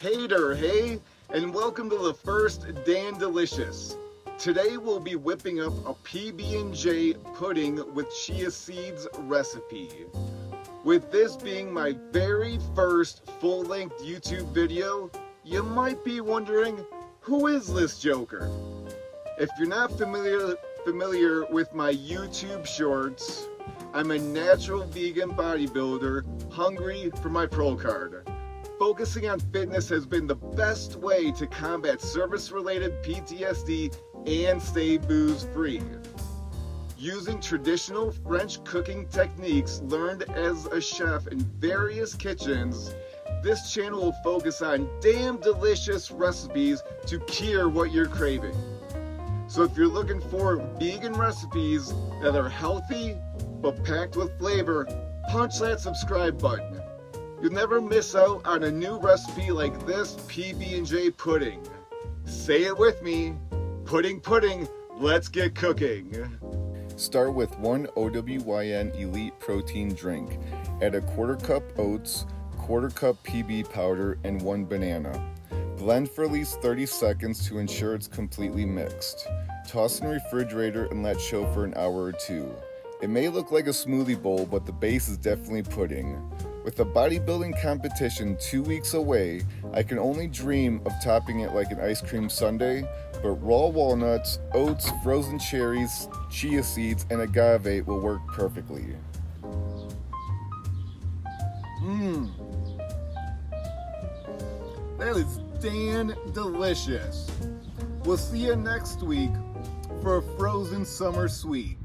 Hey there, hey, and welcome to the first Dan Delicious. Today we'll be whipping up a PB&J pudding with chia seeds recipe. With this being my very first full-length YouTube video, you might be wondering, who is this joker? If you're not familiar with my YouTube shorts, I'm a natural vegan bodybuilder hungry for my pro card. Focusing on fitness has been the best way to combat service-related PTSD and stay booze-free. Using traditional French cooking techniques learned as a chef in various kitchens, this channel will focus on damn delicious recipes to cure what you're craving. So if you're looking for vegan recipes that are healthy but packed with flavor, punch that subscribe button. You'll never miss out on a new recipe like this PB&J pudding. Say it with me, pudding pudding, let's get cooking. Start with 1 OWYN Elite Protein Drink. Add a 1/4 cup oats, 1/4 cup PB powder, and 1 banana. Blend for at least 30 seconds to ensure it's completely mixed. Toss in the refrigerator and let chill for an hour or two. It may look like a smoothie bowl, but the base is definitely pudding. With a bodybuilding competition 2 weeks away, I can only dream of topping it like an ice cream sundae, but raw walnuts, oats, frozen cherries, chia seeds, and agave will work perfectly. That is damn delicious. We'll see you next week for a frozen summer sweet.